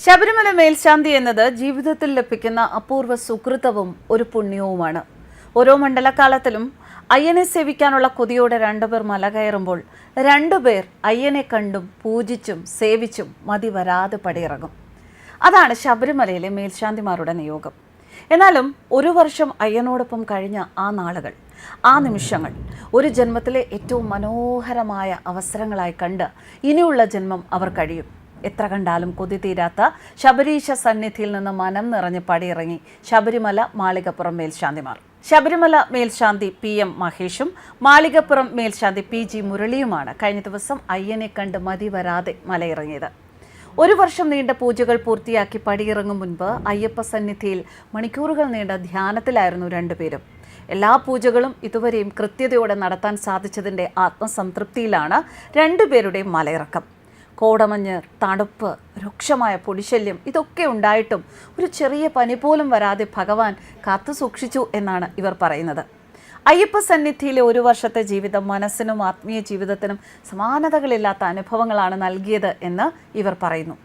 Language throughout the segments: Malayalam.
ശബരിമല മേൽശാന്തി എന്നത് ജീവിതത്തിൽ ലഭിക്കുന്ന അപൂർവ സുകൃതവും ഒരു പുണ്യവുമാണ്. ഓരോ മണ്ഡലകാലത്തിലും അയ്യനെ സേവിക്കാനുള്ള കൊതിയോടെ രണ്ടുപേർ മല കയറുമ്പോൾ രണ്ടുപേർ അയ്യനെ കണ്ടും പൂജിച്ചും സേവിച്ചും മതി വരാതെ പടിയിറങ്ങും. അതാണ് ശബരിമലയിലെ മേൽശാന്തിമാരുടെ നിയോഗം. എന്നാലും ഒരു വർഷം അയ്യനോടൊപ്പം കഴിഞ്ഞ ആ നാളുകൾ, ആ നിമിഷങ്ങൾ ഒരു ജന്മത്തിലെ ഏറ്റവും മനോഹരമായ അവസരങ്ങളായി കണ്ട് ഇനിയുള്ള ജന്മം അവർ കഴിയും. എത്ര കണ്ടാലും കൊതി തീരാത്ത ശബരീശ സന്നിധിയിൽ നിന്ന് മനം നിറഞ്ഞ് പടിയിറങ്ങി ശബരിമല മാളികപ്പുറം മേൽശാന്തിമാർ. ശബരിമല മേൽശാന്തി PM മഹേഷും മാളികപ്പുറം മേൽശാന്തി PG മുരളിയുമാണ് കഴിഞ്ഞ ദിവസം അയ്യനെ കണ്ട് മതി വരാതെ മലയിറങ്ങിയത്. ഒരു വർഷം നീണ്ട പൂജകൾ പൂർത്തിയാക്കി പടിയിറങ്ങും മുൻപ് അയ്യപ്പ സന്നിധിയിൽ മണിക്കൂറുകൾ നീണ്ട ധ്യാനത്തിലായിരുന്നു രണ്ടുപേരും. എല്ലാ പൂജകളും ഇതുവരെയും കൃത്യതയോടെ നടത്താൻ സാധിച്ചതിൻ്റെ ആത്മസംതൃപ്തിയിലാണ് രണ്ടുപേരുടെയും മലയിറക്കം. കോടമഞ്ഞ്, തണുപ്പ്, രൂക്ഷമായ പൊടിശല്യം ഇതൊക്കെ ഉണ്ടായിട്ടും ഒരു ചെറിയ പനി പോലും വരാതെ ഭഗവാൻ കാത്തു സൂക്ഷിച്ചു എന്നാണ് ഇവർ പറയുന്നത്. അയ്യപ്പ സന്നിധിയിലെ ഒരു വർഷത്തെ ജീവിതം മനസ്സിനും ആത്മീയ ജീവിതത്തിനും സമാനതകളില്ലാത്ത അനുഭവങ്ങളാണ് നൽകിയത് എന്ന് ഇവർ പറയുന്നു.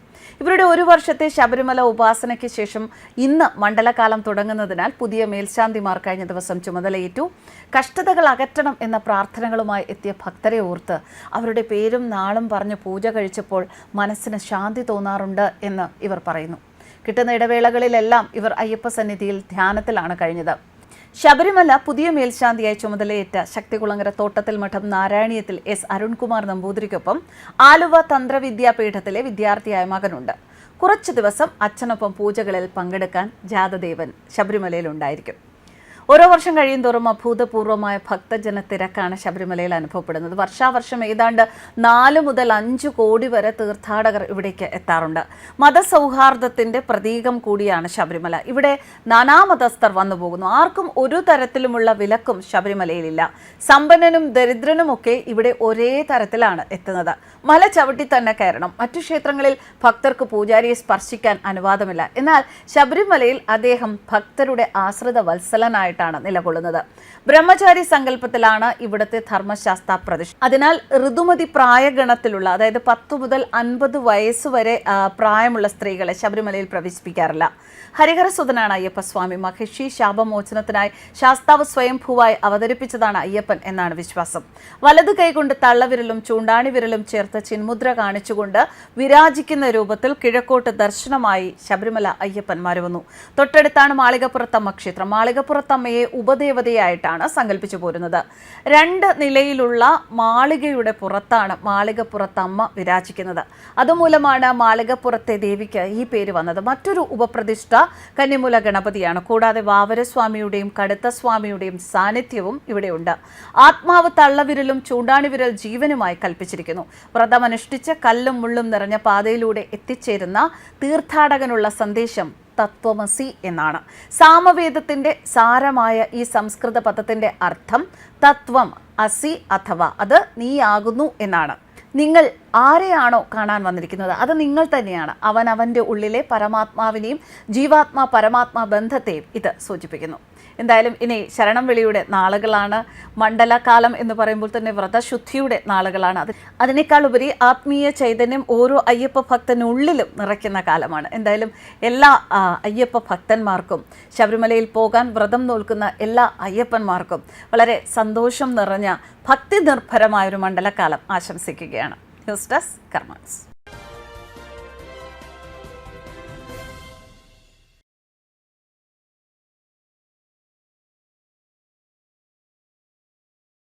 ഇവരുടെ ഒരു വർഷത്തെ ശബരിമല ഉപാസനയ്ക്ക് ശേഷം ഇന്ന് മണ്ഡലകാലം തുടങ്ങുന്നതിനാൽ പുതിയ മേൽശാന്തിമാർ കഴിഞ്ഞ ദിവസം ചുമതലയേറ്റു. കഷ്ടതകൾ അകറ്റണം എന്ന പ്രാർത്ഥനകളുമായി എത്തിയ ഭക്തരെ ഓർത്ത് അവരുടെ പേരും നാളും പറഞ്ഞ് പൂജ കഴിച്ചപ്പോൾ മനസ്സിന് ശാന്തി തോന്നാറുണ്ട് എന്ന് ഇവർ പറയുന്നു. കിട്ടുന്ന ഇടവേളകളിലെല്ലാം ഇവർ അയ്യപ്പ സന്നിധിയിൽ ധ്യാനത്തിലാണ് കഴിഞ്ഞത്. ശബരിമല പുതിയ മേൽശാന്തിയായി ചുമതലയേറ്റ ശക്തികുളങ്ങര തോട്ടത്തിൽ മഠം നാരായണീയത്തിൽ S. അരുൺകുമാർ നമ്പൂതിരിക്കൊപ്പം ആലുവ തന്ത്രവിദ്യാപീഠത്തിലെ വിദ്യാർത്ഥിയായ മകനുണ്ട്. കുറച്ചു ദിവസം അച്ഛനൊപ്പം പൂജകളിൽ പങ്കെടുക്കാൻ ജാതദേവൻ ശബരിമലയിൽ ഉണ്ടായിരിക്കും. ഓരോ വർഷം കഴിയുന്തോറും അഭൂതപൂർവമായ ഭക്തജന തിരക്കാണ് ശബരിമലയിൽ അനുഭവപ്പെടുന്നത്. വർഷാവർഷം ഏതാണ്ട് 4 മുതൽ 5 കോടി വരെ തീർത്ഥാടകർ ഇവിടേക്ക് എത്താറുണ്ട്. മതസൗഹാർദ്ദത്തിൻ്റെ പ്രതീകം കൂടിയാണ് ശബരിമല. ഇവിടെ നാനാമതസ്ഥർ വന്നു പോകുന്നു. ആർക്കും ഒരു തരത്തിലുമുള്ള വിലക്കും ശബരിമലയിലില്ല. സമ്പന്നനും ദരിദ്രനുമൊക്കെ ഇവിടെ ഒരേ തരത്തിലാണ് എത്തുന്നത്. മല ചവിട്ടി തന്നെ കയറണം. മറ്റു ക്ഷേത്രങ്ങളിൽ ഭക്തർക്ക് പൂജാരിയെ സ്പർശിക്കാൻ അനുവാദമില്ല. എന്നാൽ ശബരിമലയിൽ അദ്ദേഹം ഭക്തരുടെ ആശ്രിത വത്സലനായിട്ട് നിലകൊള്ളുന്നത്. ബ്രഹ്മചാരി സങ്കല്പത്തിലാണ് ഇവിടുത്തെ ധർമ്മശാസ്ത്ര പ്രതിഷ്ഠ. അതിനാൽ ഋതുമതി പ്രായഗണത്തിലുള്ള, അതായത് 10 മുതൽ 50 വയസ്സ് വരെ പ്രായമുള്ള സ്ത്രീകളെ ശബരിമലയിൽ പ്രവേശിപ്പിക്കാറില്ല. ഹരിഹരസുതനാണ് അയ്യപ്പസ്വാമി. മഹിഷി ശാപമോചനത്തിനായി ശാസ്താവ് സ്വയംഭൂവായി അവതരിപ്പിച്ചതാണ് അയ്യപ്പൻ എന്നാണ് വിശ്വാസം. വലത് കൈകൊണ്ട് തള്ളവിരലും ചൂണ്ടാണി വിരലും ചേർത്ത് ചിന്മുദ്ര കാണിച്ചുകൊണ്ട് വിരാജിക്കുന്ന രൂപത്തിൽ കിഴക്കോട്ട് ദർശനമായി ശബരിമല അയ്യപ്പന്മാർ വന്നു. തൊട്ടടുത്താണ് മാളികപ്പുറത്തമ്മ ക്ഷേത്രം. മാളികപ്പുറത്തമ്മയെ ഉപദേവതയായിട്ടാണ് സങ്കല്പിച്ചു പോരുന്നത്. 2 നിലയിലുള്ള മാളികയുടെ പുറത്താണ് മാളികപ്പുറത്തമ്മ വിരാജിക്കുന്നത്. അതുമൂലമാണ് മാളികപ്പുറത്തെ ദേവിക്ക് ഈ പേര് വന്നത്. മറ്റൊരു ഉപപ്രതിഷ്ഠ കന്നിമൂല ഗണപതിയാണ്. കൂടാതെ വാവരസ്വാമിയുടെയും കടുത്തസ്വാമിയുടെയും സാന്നിധ്യവും ഇവിടെയുണ്ട്. ആത്മാവ് തള്ളവിരലും ചൂണ്ടാണി വിരൽ ജീവനുമായി കൽപ്പിച്ചിരിക്കുന്നു. വ്രതമനുഷ്ഠിച്ച് കല്ലും മുള്ളും നിറഞ്ഞ പാതയിലൂടെ എത്തിച്ചേരുന്ന തീർത്ഥാടകനുള്ള സന്ദേശം തത്വമസി എന്നാണ്. സാമവേദത്തിന്റെ സാരമായ ഈ സംസ്കൃത പദത്തിന്റെ അർത്ഥം തത്വം അസി അഥവാ അത് നീയാകുന്നു എന്നാണ്. നിങ്ങൾ ആരെയാണോ കാണാൻ വന്നിരിക്കുന്നത് അത് നിങ്ങൾ തന്നെയാണ്. അവൻ്റെ ഉള്ളിലെ പരമാത്മാവിനെയും ജീവാത്മാ പരമാത്മാ ബന്ധത്തെയും ഇത് സൂചിപ്പിക്കുന്നു. എന്തായാലും ഇനി ശരണം വിളിയുടെ നാളുകളാണ്. മണ്ഡലകാലം എന്ന് പറയുമ്പോൾ തന്നെ വ്രതശുദ്ധിയുടെ നാളുകളാണ്. അതിനേക്കാൾ ഉപരി ആത്മീയ ചൈതന്യം ഓരോ അയ്യപ്പ ഭക്തനുള്ളിലും നിറയ്ക്കുന്ന കാലമാണ്. എന്തായാലും എല്ലാ അയ്യപ്പ ഭക്തന്മാർക്കും, ശബരിമലയിൽ പോകാൻ വ്രതം നോൽക്കുന്ന എല്ലാ അയ്യപ്പന്മാർക്കും വളരെ സന്തോഷം നിറഞ്ഞ ഭക്തി നിർഭരമായൊരു മണ്ഡലകാലം ആശംസിക്കുകയാണ്. News desk കർമ്മസ്.